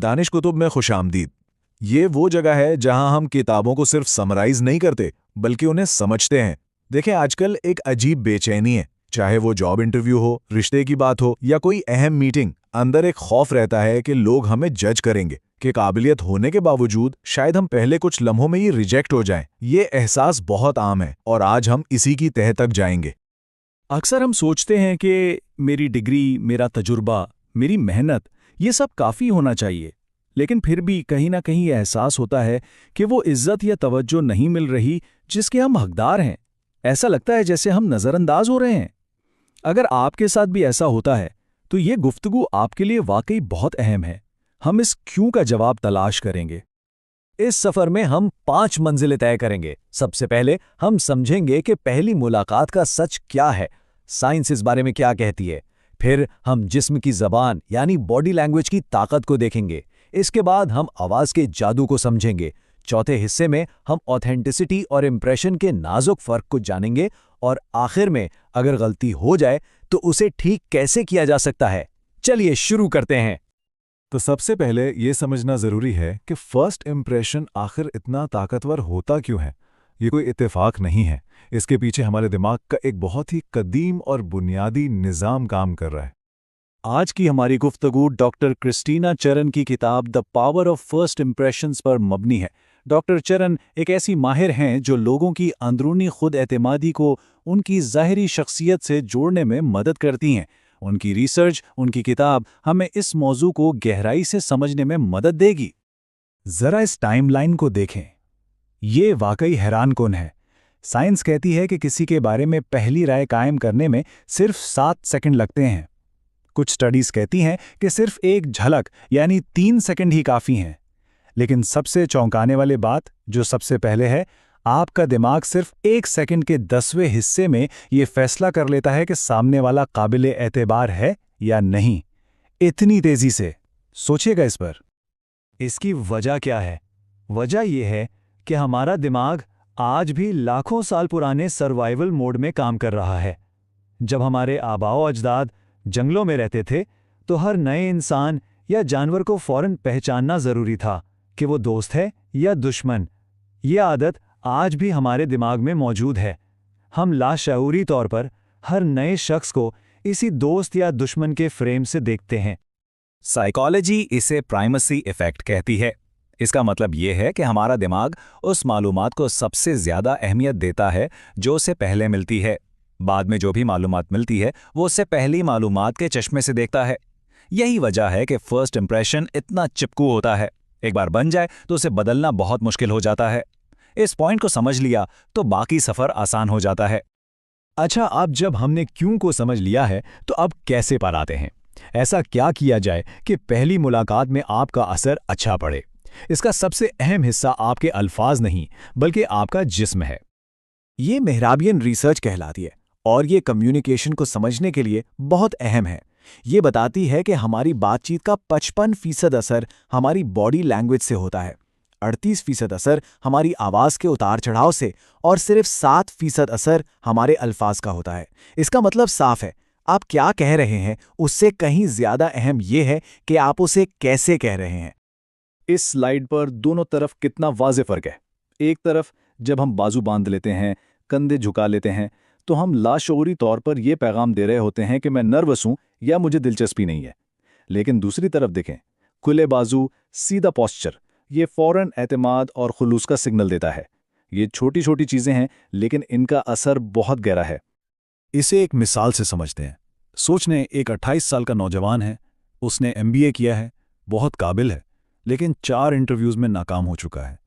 दानिश कुतुब में खुशामदीद। ये वो जगह है जहां हम किताबों को सिर्फ समराइज नहीं करते बल्कि उन्हें समझते हैं। देखें, आजकल एक अजीब बेचैनी है, चाहे वो जॉब इंटरव्यू हो, रिश्ते की बात हो या कोई अहम मीटिंग। अंदर एक खौफ रहता है कि लोग हमें जज करेंगे, कि काबिलियत होने के बावजूद शायद हम पहले कुछ लम्हों में ही रिजेक्ट हो जाएं। ये एहसास बहुत आम है और आज हम इसी की तह तक जाएंगे। अक्सर हम सोचते हैं कि मेरी डिग्री, मेरा तजुर्बा, मेरी मेहनत, ये सब काफ़ी होना चाहिए, लेकिन फिर भी कहीं ना कहीं एहसास होता है कि वो इज्जत या तवज्जो नहीं मिल रही जिसके हम हकदार हैं। ऐसा लगता है जैसे हम नज़रअंदाज हो रहे हैं। अगर आपके साथ भी ऐसा होता है तो ये गुफ्तगू आपके लिए वाकई बहुत अहम है। हम इस क्यों का जवाब तलाश करेंगे। इस सफर में हम 5 मंजिलें तय करेंगे। सबसे पहले हम समझेंगे कि पहली मुलाकात का सच क्या है, साइंस इस बारे में क्या कहती है। फिर हम जिस्म की ज़बान यानी बॉडी लैंग्वेज की ताकत को देखेंगे। इसके बाद हम आवाज़ के जादू को समझेंगे। चौथे हिस्से में हम ऑथेंटिसिटी और इम्प्रेशन के नाजुक फ़र्क को जानेंगे और आखिर में अगर गलती हो जाए तो उसे ठीक कैसे किया जा सकता है। चलिए शुरू करते हैं। तो सबसे पहले ये समझना ज़रूरी है कि फर्स्ट इम्प्रेशन आखिर इतना ताकतवर होता क्यों है। ये कोई इत्तेफाक नहीं है, इसके पीछे हमारे दिमाग का एक बहुत ही कदीम और बुनियादी निज़ाम काम कर रहा है। आज की हमारी गुफ्तगू डॉक्टर क्रिस्टीना चरन की किताब the power of first impressions पर मबनी है। डॉक्टर चरन एक ऐसी माहिर हैं जो लोगों की अंदरूनी खुद एतमादी को उनकी ज़ाहिरी शख्सियत से जोड़ने में मदद करती हैं। उनकी रिसर्च, उनकी किताब हमें इस मौजू को गहराई से समझने में मदद देगी। ज़रा इस टाइमलाइन को देखें, ये वाकई हैरानकुन है। साइंस कहती है कि किसी के बारे में पहली राय कायम करने में सिर्फ 7 सेकंड लगते हैं। कुछ स्टडीज़ कहती हैं कि सिर्फ एक झलक यानी 3 सेकंड ही काफ़ी हैं। लेकिन सबसे चौंकाने वाली बात जो सबसे पहले है, आपका दिमाग सिर्फ 1 सेकंड के 10वें हिस्से में ये फैसला कर लेता है कि सामने वाला काबिल एतबार है या नहीं। इतनी तेज़ी से सोचिएगा इस पर। इसकी वजह क्या है? वजह यह है कि हमारा दिमाग आज भी लाखों साल पुराने सर्वाइवल मोड में काम कर रहा है। जब हमारे आबाओ अजदाद जंगलों में रहते थे तो हर नए इंसान या जानवर को फौरन पहचानना ज़रूरी था कि वो दोस्त है या दुश्मन। ये आदत आज भी हमारे दिमाग में मौजूद है। हम लाशऊरी तौर पर हर नए शख्स को इसी दोस्त या दुश्मन के फ्रेम से देखते हैं। साइकोलॉजी इसे प्राइमेसी इफेक्ट कहती है। इसका मतलब ये है कि हमारा दिमाग उस मालूमात को सबसे ज़्यादा अहमियत देता है जो उसे पहले मिलती है। बाद में जो भी मालूमात मिलती है वो उससे पहली मालूमात के चश्मे से देखता है। यही वजह है कि फर्स्ट इंप्रेशन इतना चिपकू होता है। एक बार बन जाए तो उसे बदलना बहुत मुश्किल हो जाता है। इस पॉइंट को समझ लिया तो बाकी सफ़र आसान हो जाता है। अच्छा, अब जब हमने क्यों को समझ लिया है तो अब कैसे पर आते हैं। ऐसा क्या किया जाए कि पहली मुलाकात में आपका असर अच्छा पड़े। इसका सबसे अहम हिस्सा आपके अल्फाज नहीं बल्कि आपका जिस्म है। ये मेहराबियन रिसर्च कहलाती है और ये कम्युनिकेशन को समझने के लिए बहुत अहम है। ये बताती है कि हमारी बातचीत का 55% असर हमारी बॉडी लैंग्वेज से होता है, 38% असर हमारी आवाज़ के उतार चढ़ाव से और सिर्फ 7% असर हमारे अल्फाज का होता है। इसका मतलब साफ है, आप क्या कह रहे हैं उससे कहीं ज़्यादा अहम ये है कि आप उसे कैसे कह रहे हैं। इस स्लाइड पर दोनों तरफ कितना वाज़ेह फ़र्क है। एक तरफ जब हम बाजू बांध लेते हैं, कंधे झुका लेते हैं, तो हम लाशऊरी तौर पर यह पैगाम दे रहे होते हैं कि मैं नर्वस हूं या मुझे दिलचस्पी नहीं है। लेकिन दूसरी तरफ देखें, खुले बाजू, सीधा पोस्चर, ये फ़ौरन एतमाद और खुलूस का सिग्नल देता है। ये छोटी छोटी चीज़ें हैं लेकिन इनका असर बहुत गहरा है। इसे एक मिसाल से समझते हैं। सोचने, एक 28 साल का नौजवान है, उसने MBA किया है, बहुत काबिल है, लेकिन 4 इंटरव्यूज़ में नाकाम हो चुका है।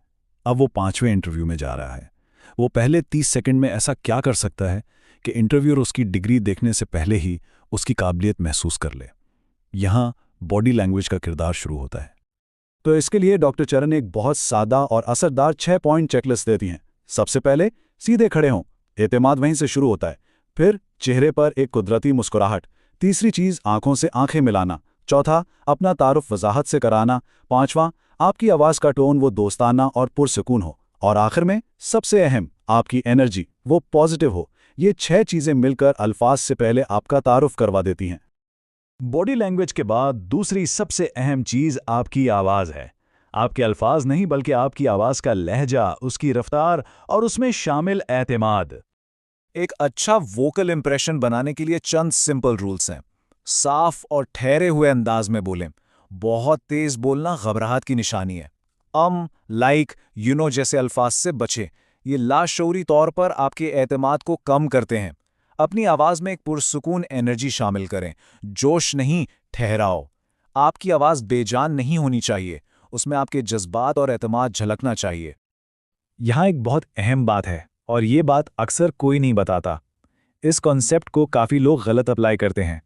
अब वो 5वें इंटरव्यू में जा रहा है। वो पहले 30 सेकंड में ऐसा क्या कर सकता है कि इंटरव्यूअर उसकी डिग्री देखने से पहले ही उसकी काबिलियत महसूस कर ले। यहाँ बॉडी लैंग्वेज का किरदार शुरू होता है। तो इसके लिए डॉक्टर चरन एक बहुत सादा और असरदार 6 पॉइंट चेकलिस्ट देती हैं। सबसे पहले सीधे खड़े हों, एतमाद वहीं से शुरू होता है। फिर चेहरे पर एक कुदरती मुस्कुराहट। तीसरी चीज़, आंखों से आंखें मिलाना। चौथा, अपना तारुफ वजाहत से कराना। पांचवां, आपकी आवाज़ का टोन वो दोस्ताना और पुरसकून हो। और आखिर में सबसे अहम, आपकी एनर्जी वो पॉजिटिव हो। ये 6 चीज़ें मिलकर अल्फाज से पहले आपका तारुफ करवा देती हैं। बॉडी लैंग्वेज के बाद दूसरी सबसे अहम चीज आपकी आवाज है। आपके अल्फाज नहीं बल्कि आपकी आवाज का लहजा, उसकी रफ्तार और उसमें शामिल एतमाद। एक अच्छा वोकल इंप्रेशन बनाने के लिए चंद सिंपल रूल्स हैं। साफ और ठहरे हुए अंदाज में बोलें। बहुत तेज बोलना घबराहट की निशानी है। लाइक, यू नो जैसे अल्फाज से बचें। ये लाशऊरी तौर पर आपके एतमाद को कम करते हैं। अपनी आवाज में एक पुरसुकून एनर्जी शामिल करें। जोश नहीं, ठहराव। आपकी आवाज बेजान नहीं होनी चाहिए, उसमें आपके जज्बात और एतमाद झलकना चाहिए। यहाँ एक बहुत अहम बात है और ये बात अक्सर कोई नहीं बताता। इस कॉन्सेप्ट को काफ़ी लोग गलत अप्लाई करते हैं।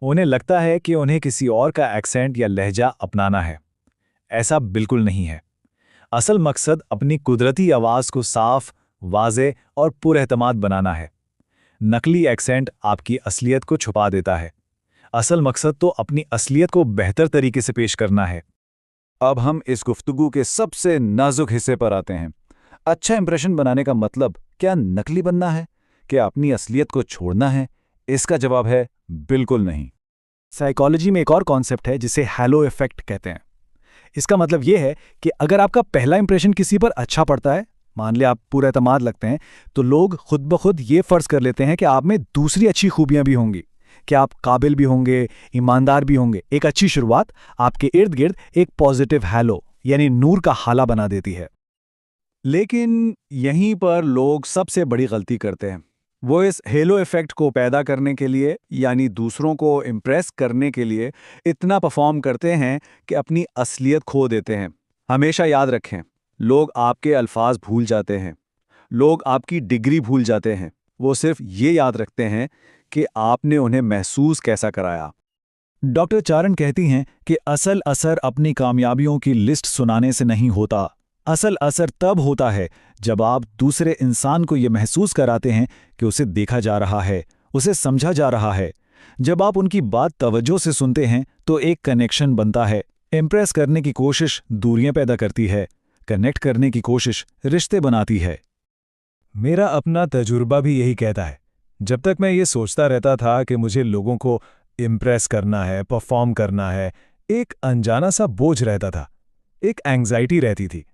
उन्हें लगता है कि उन्हें किसी और का एक्सेंट या लहजा अपनाना है। ऐसा बिल्कुल नहीं है। असल मकसद अपनी कुदरती आवाज़ को साफ, वाज़े और पुरएतमाद बनाना है। नकली एक्सेंट आपकी असलियत को छुपा देता है। असल मकसद तो अपनी असलियत को बेहतर तरीके से पेश करना है। अब हम इस गुफ्तगू के सबसे नाजुक हिस्से पर आते हैं। अच्छा इंप्रेशन बनाने का मतलब क्या नकली बनना है? क्या अपनी असलियत को छोड़ना है? इसका जवाब है बिल्कुल नहीं। साइकोलॉजी में एक और कॉन्सेप्ट है जिसे हैलो इफेक्ट कहते हैं। इसका मतलब यह है कि अगर आपका पहला इंप्रेशन किसी पर अच्छा पड़ता है, मान लिया आप पूरा एतमाद लगते हैं, तो लोग खुद ब खुद ये फर्ज कर लेते हैं कि आप में दूसरी अच्छी खूबियां भी होंगी, कि आप काबिल भी होंगे, ईमानदार भी होंगे। एक अच्छी शुरुआत आपके इर्द गिर्द एक पॉजिटिव हैलो यानी नूर का हाला बना देती है। लेकिन यहीं पर लोग सबसे बड़ी गलती करते हैं। वो इस हेलो इफेक्ट को पैदा करने के लिए यानी दूसरों को इम्प्रेस करने के लिए इतना परफॉर्म करते हैं कि अपनी असलियत खो देते हैं। हमेशा याद रखें, लोग आपके अल्फाज भूल जाते हैं, लोग आपकी डिग्री भूल जाते हैं। वो सिर्फ ये याद रखते हैं कि आपने उन्हें महसूस कैसा कराया। डॉक्टर चारण कहती हैं कि असल असर अपनी कामयाबियों की लिस्ट सुनाने से नहीं होता। असल असर तब होता है जब आप दूसरे इंसान को ये महसूस कराते हैं कि उसे देखा जा रहा है, उसे समझा जा रहा है। जब आप उनकी बात तवज्जो से सुनते हैं तो एक कनेक्शन बनता है। इम्प्रेस करने की कोशिश दूरियां पैदा करती है, कनेक्ट करने की कोशिश रिश्ते बनाती है। मेरा अपना तजुर्बा भी यही कहता है। जब तक मैं ये सोचता रहता था कि मुझे लोगों को इम्प्रेस करना है, परफॉर्म करना है, एक अनजाना सा बोझ रहता था, एक एंग्जाइटी रहती थी।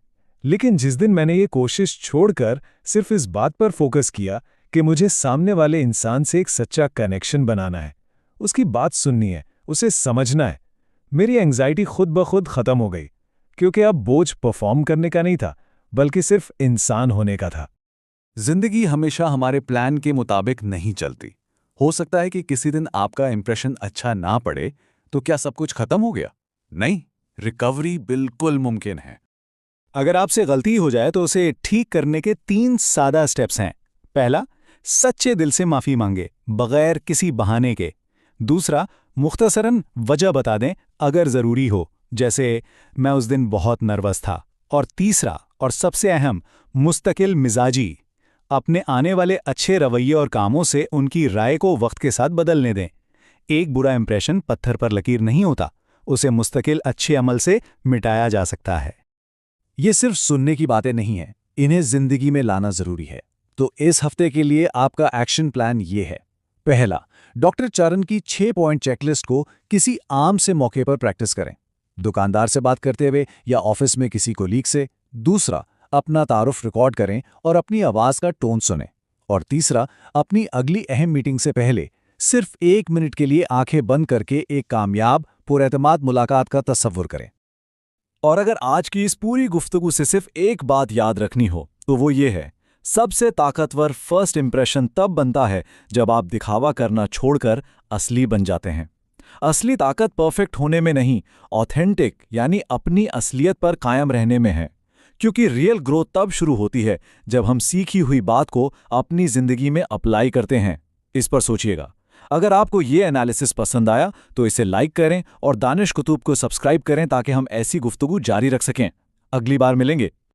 लेकिन जिस दिन मैंने ये कोशिश छोड़कर सिर्फ इस बात पर फोकस किया कि मुझे सामने वाले इंसान से एक सच्चा कनेक्शन बनाना है, उसकी बात सुननी है, उसे समझना है, मेरी एंग्जाइटी खुद ब खुद खत्म हो गई। क्योंकि अब बोझ परफॉर्म करने का नहीं था, बल्कि सिर्फ इंसान होने का था। जिंदगी हमेशा हमारे प्लान के मुताबिक नहीं चलती। हो सकता है कि किसी दिन आपका इंप्रेशन अच्छा ना पड़े, तो क्या सब कुछ खत्म हो गया? नहीं, रिकवरी बिल्कुल मुमकिन है। अगर आपसे गलती हो जाए तो उसे ठीक करने के 3 सादा स्टेप्स हैं। पहला, सच्चे दिल से माफी मांगे बगैर किसी बहाने के। दूसरा, मुख्तसरन वजह बता दें अगर जरूरी हो, जैसे मैं उस दिन बहुत नर्वस था। और तीसरा और सबसे अहम, मुस्तकिल मिजाजी, अपने आने वाले अच्छे रवैये और कामों से उनकी राय को वक्त के साथ बदलने दें। एक बुरा इंप्रेशन पत्थर पर लकीर नहीं होता, उसे मुस्तकिल अच्छे अमल से मिटाया जा सकता है। ये सिर्फ सुनने की बातें नहीं हैं, इन्हें जिंदगी में लाना जरूरी है। तो इस हफ्ते के लिए आपका एक्शन प्लान ये है। पहला, डॉक्टर चारण की 6 पॉइंट चेकलिस्ट को किसी आम से मौके पर प्रैक्टिस करें, दुकानदार से बात करते हुए या ऑफिस में किसी कोलीग से। दूसरा, अपना तारुफ रिकॉर्ड करें और अपनी आवाज का टोन सुनें। और तीसरा, अपनी अगली अहम मीटिंग से पहले सिर्फ 1 मिनट के लिए आंखें बंद करके एक कामयाब पुरएतमाद मुलाकात का तस्वुर करें। और अगर आज की इस पूरी गुफ्तगू से सिर्फ एक बात याद रखनी हो तो वो ये है, सबसे ताकतवर फर्स्ट इंप्रेशन तब बनता है जब आप दिखावा करना छोड़कर असली बन जाते हैं। असली ताकत परफेक्ट होने में नहीं, ऑथेंटिक यानी अपनी असलियत पर कायम रहने में है। क्योंकि रियल ग्रोथ तब शुरू होती है जब हम सीखी हुई बात को अपनी जिंदगी में अप्लाई करते हैं। इस पर सोचिएगा। अगर आपको ये एनालिसिस पसंद आया तो इसे लाइक करें और दानिश कुतुब को सब्सक्राइब करें ताकि हम ऐसी गुफ्तगू जारी रख सकें। अगली बार मिलेंगे।